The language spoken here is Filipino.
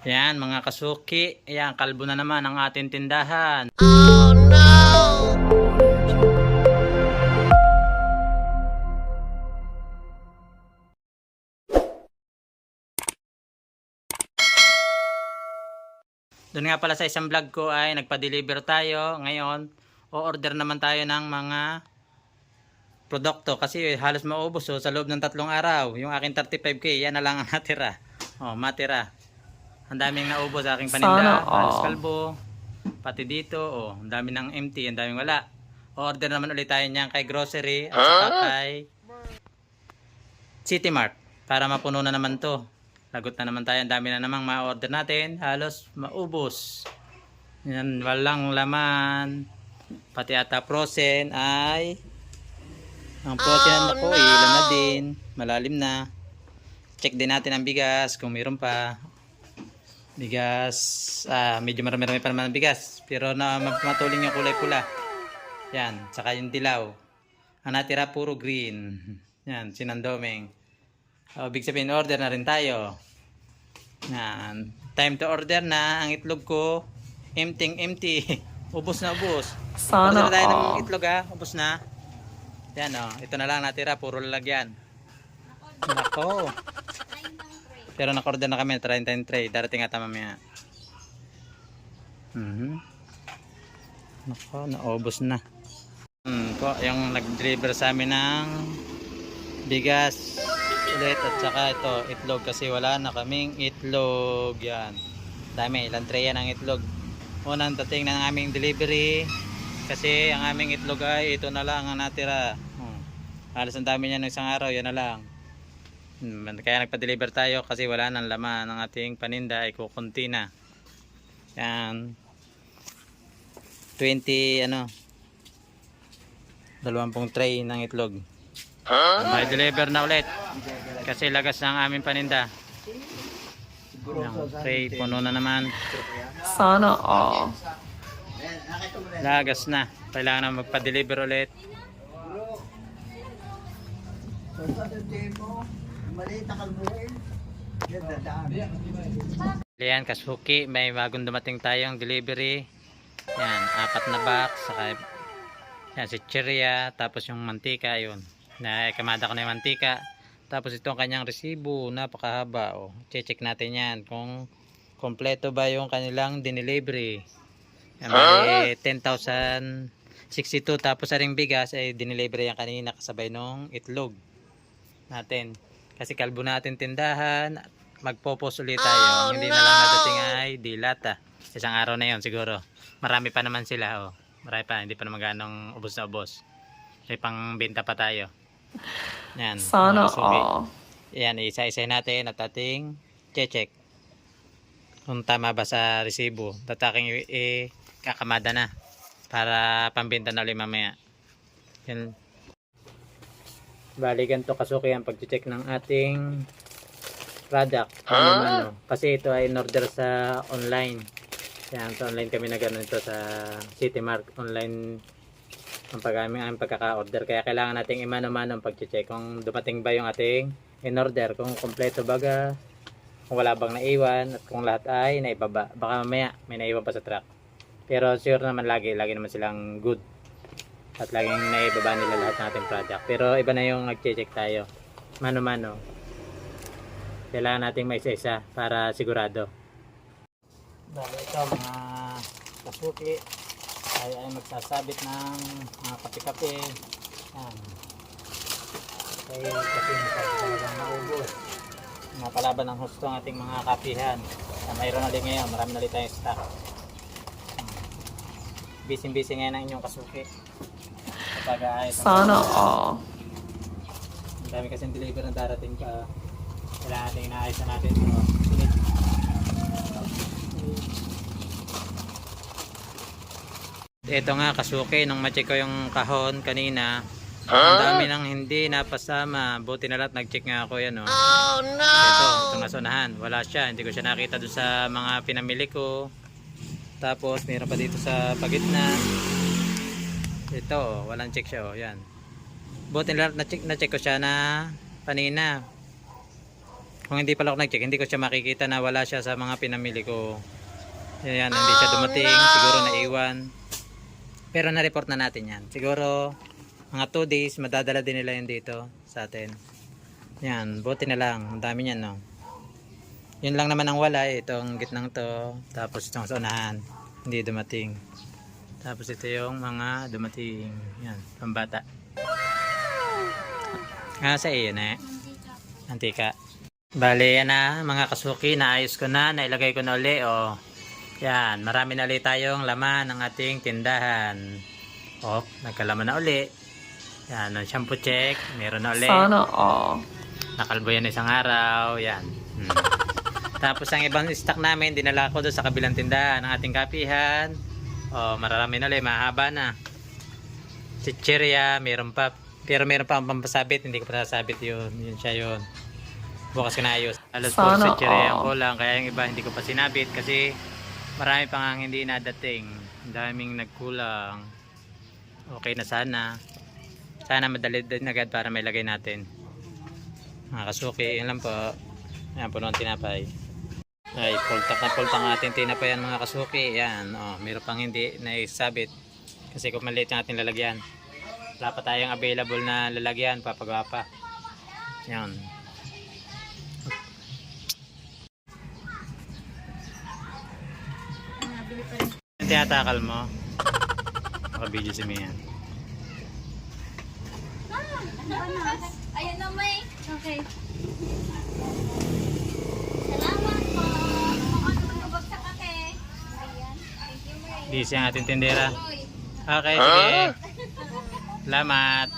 Yan mga kasuki, ayan kalbo na naman ang ating tindahan. Oh no! Doon nga pala sa isang vlog ko ay nagpa-deliver tayo. Ngayon, o-order naman tayo ng mga produkto kasi halos maubos sa loob ng 3 araw. Yung aking 35k, yan na lang ang natira. Matira. Ang daming naubos sa aking paninda. Halos kalbo. Pati dito, ang dami ng empty, ang daming wala. O-order naman ulit tayo niyan kay grocery at saka kay City Mart para mapuno na naman to. Lagot na naman tayo, ang dami na namang ma-order natin, halos maubos. Yan, walang laman. Pati ata frozen ay ang frozen ako, ilan na din, malalim na. Check din natin ang bigas kung mayroon pa. Bigas, medyo marami-rami pa naman ang bigas, pero na matuling yung kulay pula. Yan, saka yung dilaw. Ang natira puro green. Yan, sinandoming. Big sabihin, order na rin tayo. Yan. Time to order na. Ang itlog ko, empty. Ubos na ubos. Sana order tayo ng itlog ubos na. Yan ito na lang natira, puro lalagyan. Nako. Pero naka-order na kami, 30 tray. Darating ata mamaya. Nako, naubos na. Po, yung nag-deliver sa amin ng bigas ulit at saka ito itlog kasi wala na kaming itlog. Yan, dami, ilang tray yan ang itlog. Unang dating ng aming delivery kasi ang aming itlog ay ito na lang ang natira. Halos ang dami niya ng isang araw, yan na lang. Kaya nagpa-deliver tayo kasi wala nang laman ng ating paninda, ay kukunti na. Yan, 20 20 tray ng itlog. May deliver na ulit kasi lagas ng aming paninda. Yung tray puno na naman. Sana all. Lagas na, kailangan na magpa-deliver ulit. Yan kasuki, may bagong dumating tayong delivery. Yan, 4 na box, saka yan si chichirya, tapos yung mantika, yun kamada ko na yung mantika, tapos itong kanyang resibo, napakahaba. Check natin yan kung kompleto ba yung kanilang dinelivery. Yan, bali 10,062, tapos sa ring bigas ay dinelivery yan kanina kasabay nung itlog natin kasi kalbo natin tindahan. Magpo-post ulit tayo. Hindi na lang nadating ay dilata, isang araw na yon siguro. Marami pa naman sila marami pa, hindi pa naman ganong ubos na ubos. May pang benta pa tayo. Yan, sana all. Yan, isa-isa natin at ating check kung tama ba sa resibo. Tataking kakamada na para pambenta na ulit mamaya. Yan. Bali ganito kasuki ang pag-check ng ating product. Kasi ito ay in-order sa online. Yan, sa online kami nag ito sa City Mart online ang aming pagkaka-order. Kaya kailangan nating imano-mano ang pag-check kung dumating ba yung ating in-order, kung kompleto baga, kung wala bang naiwan, at kung lahat ay naibaba. Baka mamaya may naiwan pa sa truck. Pero sure naman lagi naman silang good. At laging naibaba nila lahat ng ating product. Pero iba na yung nag-check tayo. Mano-mano. Kailangan nating may isa-isa para sigurado. Dahil ito mga kasuki ay magsasabit ng mga kape-kape. Yan. Okay, kasi talagang maubos. Napalaban ng husto ang ating mga kapihan. Mayroon na din ngayon, marami na ulit tayong stock. Busy ngayon ang inyong kasuki. Kapag ayos. Sana all. Ang dami kasing deliver na darating pa. Kailangan natin inaayos na natin. Ito nga kasuki, nung ma-check ko yung kahon kanina, ang dami nang hindi napasama. Buti na lahat nag-check nga ako yan. Oh no! Ito nasunahan, wala siya. Hindi ko siya nakita doon sa mga pinamili ko. Tapos mayroon pa dito sa pagitna. Ito, walang check siya. Yan. Buti na lahat na-check ko siya na kanina. Kung hindi pala ako nag-check, hindi ko siya makikita na wala siya sa mga pinamili ko. Yan, hindi siya dumating. Siguro naiwan. Pero na-report na natin yan. Siguro mga 2 days, madadala din nila yan dito sa atin. Yan, buti na lang. Ang dami niyan, no? Yun lang naman ang wala, itong gitnang to. Tapos itong sa unahan, hindi dumating. Tapos ito yung mga dumating. Yan, pambata. Sa iyo na antika. Bale, yan na mga kasuki, naayos ko na, nailagay ko na uli. O, yan, marami na ulit tayong laman ng ating tindahan. O, nagkalaman na uli. Yan, ang shampoo check, meron na uli. Sana all. Nakalbo yan isang araw. Yan. Tapos ang ibang stock namin, dinala ko doon sa kabilang tindahan ng ating kapihan. O, marami na ulit, mahaba na. Chicheria, meron pa. Pero meron pa ang pampasabit, hindi ko pa nasabit yun. Yun siya yun. Bukas ko na ayos. Alas po Sana chicheria all. ko lang, kaya yung iba hindi ko pa sinabit kasi marami pa nga hindi nadating. Ang daming nagkulang. Okay na sana. Sana madali din agad para may lagay natin. Mga kasuki, yun lang po. Ayan, puno ang tinapay. Ay, pultak na pultak ang ating tinapay yan mga kasuki. Yan, meron pang hindi naisabit. Kasi kung maliit yung ating lalagyan. Wala pa tayong available na lalagyan, papagawa pa. Yan. Tinatakal mo. Naka-video si Mia. Ayun na may. Okay. Salamat po. Mabagsak ka ke. Ayan. Thank you, Mary. Busy ang ating tindera. Okay, sige. Salamat.